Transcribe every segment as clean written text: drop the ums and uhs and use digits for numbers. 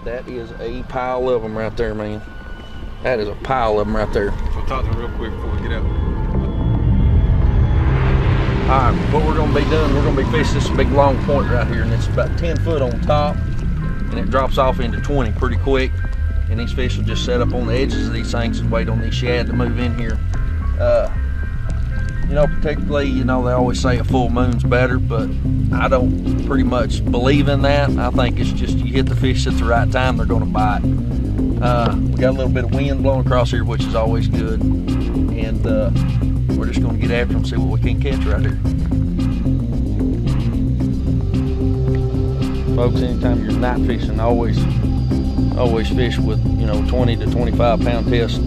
That is a pile of them right there, man. That is a pile of them right there. We'll talk to them real quick before we get out. All right, what we're gonna be doing, we're gonna be fishing this big long point right here, and it's about 10 foot on top, and it drops off into 20 pretty quick. And these fish will just set up on the edges of these things and wait on these shad to move in here. You know, particularly, you know, they always say a full moon's better, but I don't pretty much believe in that. I think it's just you hit the fish at the right time, they're gonna bite. We got a little bit of wind blowing across here, which is always good. And we're just gonna get after them, see what we can catch right here. Folks, anytime you're night fishing, always fish with, you know, 20 to 25 pound test,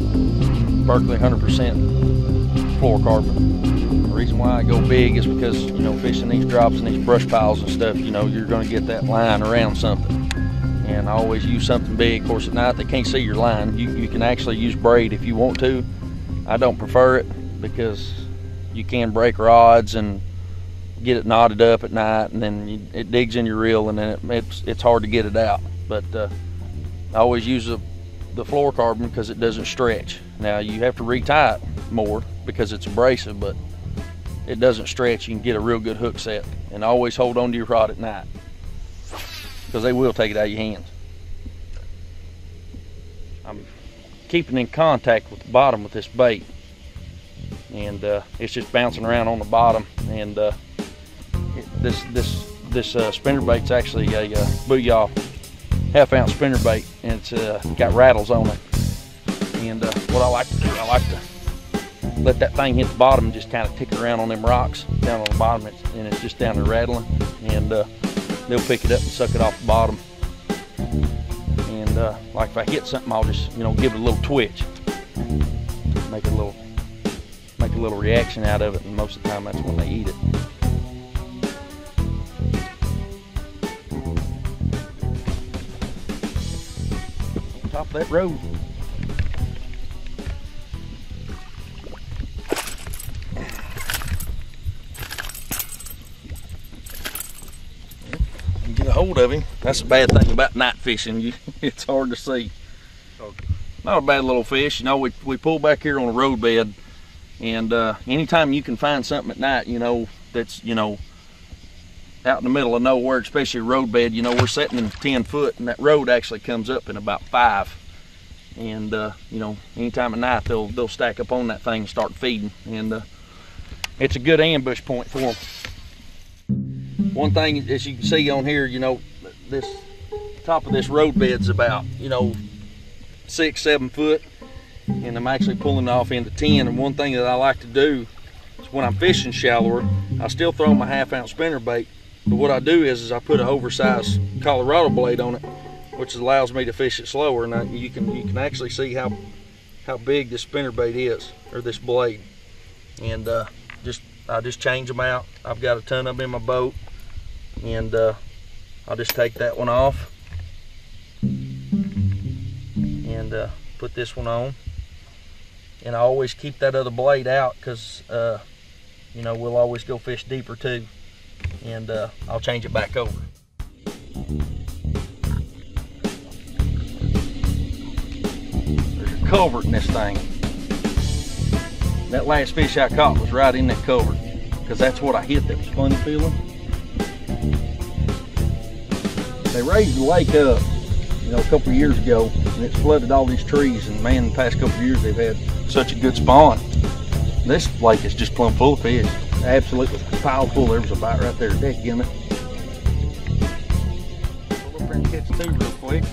Berkeley 100% fluorocarbon. The reason why I go big is because, you know, fishing these drops and these brush piles and stuff, you know, you're going to get that line around something. And I always use something big. Of course, at night they can't see your line. You can actually use braid if you want to. I don't prefer it because you can break rods and get it knotted up at night, and then it digs in your reel, and then it's hard to get it out. But I always use the fluorocarbon because it doesn't stretch. Now you have to retie it more because it's abrasive, but it doesn't stretch. You can get a real good hook set, and always hold on to your rod at night because they will take it out of your hands. I'm keeping in contact with the bottom with this bait, and it's just bouncing around on the bottom. And this spinner bait's actually a Booyah half-ounce spinner bait, and it's got rattles on it. And what I like to do, I like to let that thing hit the bottom and just kind of tick around on them rocks down on the bottom, and it's just down there rattling. And they'll pick it up and suck it off the bottom. And like if I hit something, I'll just, you know, give it a little twitch, make a little reaction out of it, and most of the time that's when they eat it. Top of that road. You get a hold of him. That's the bad thing about night fishing. It's hard to see. Not a bad little fish. You know, we pull back here on a road bed, and anytime you can find something at night, you know, that's, you know, out in the middle of nowhere, especially a road bed, you know, we're sitting in 10 foot, and that road actually comes up in about 5. And you know, anytime at night they'll stack up on that thing and start feeding, and it's a good ambush point for them. One thing, as you can see on here, you know, this top of this road bed's about, you know, 6-7 foot, and I'm actually pulling it off into 10. And one thing that I like to do is when I'm fishing shallower, I still throw my half-ounce spinner bait, but what I do is I put an oversized Colorado blade on it, which allows me to fish it slower. And you can actually see how big this spinner bait is, or this blade. And I just change them out. I've got a ton of them in my boat, and I'll just take that one off and put this one on. And I always keep that other blade out because you know, we'll always go fish deeper too. And I'll change it back over. There's a culvert in this thing. That last fish I caught was right in that culvert, because that's what I hit that was funny feeling. They raised the lake up, you know, a couple of years ago, and it's flooded all these trees, and man, the past couple of years they've had such a good spawn. This lake is just plumb full of fish. Absolutely pile full. There was a bite right there. Dadgummit. Pull up there and catch two real quick.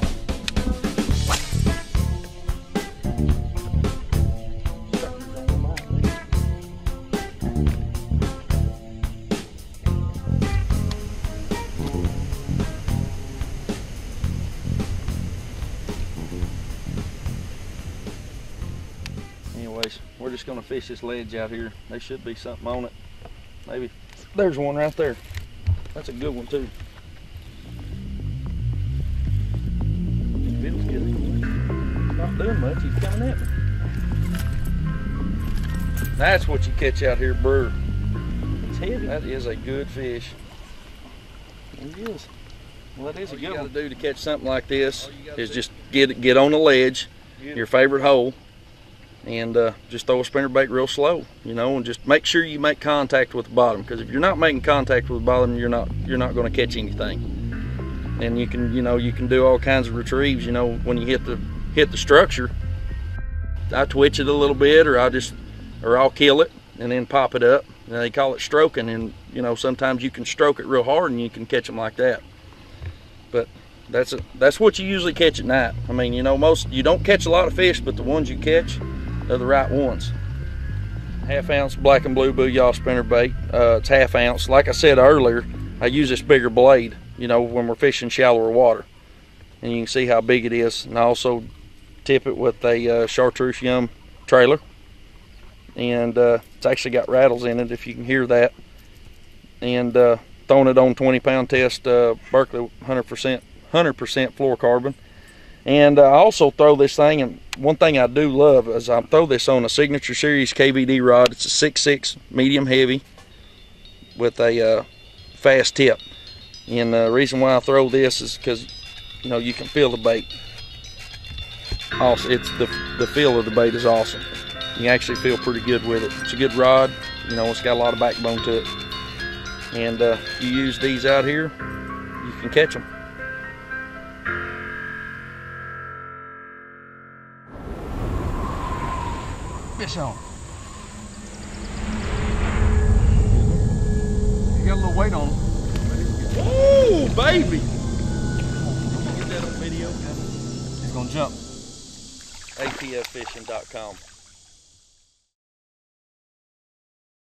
Anyways, we're just gonna fish this ledge out here. There should be something on it. Maybe. There's one right there. That's a good one too. Feels good. Not doing much. He's coming at me. That's what you catch out here, bird. It's heavy. That is a good fish. There he is. Well, that is a good one. All you got to do to catch something like this is just get on the ledge, your favorite hole, and just throw a spinnerbait real slow, you know, and just make sure you make contact with the bottom, because if you're not making contact with the bottom, you're not going to catch anything. And you can do all kinds of retrieves, you know, when you hit the structure. I twitch it a little bit, or I'll kill it and then pop it up. And they call it stroking, and you know, sometimes you can stroke it real hard and you can catch them like that. But that's what you usually catch at night. I mean, you know, you don't catch a lot of fish, but the ones you catch are the right ones. 1/2 ounce black and blue booyah spinnerbait. It's 1/2 ounce. Like I said earlier, I use this bigger blade, you know, when we're fishing shallower water, and you can see how big it is. And I also tip it with a chartreuse yum trailer, and it's actually got rattles in it, if you can hear that. And throwing it on 20-pound test Berkeley 100% fluorocarbon. And I also throw this thing, and one thing I do love is I throw this on a Signature Series KVD rod. It's a 6.6 medium heavy with a fast tip. And the reason why I throw this is because, you know, you can feel the bait. Also, it's the feel of the bait is awesome. You actually feel pretty good with it. It's a good rod. You know, it's got a lot of backbone to it. And if you use these out here, you can catch them. Fish on. You got a little weight on them. Ooh, baby! Get that on video. He's gonna jump. ATFFishing.com.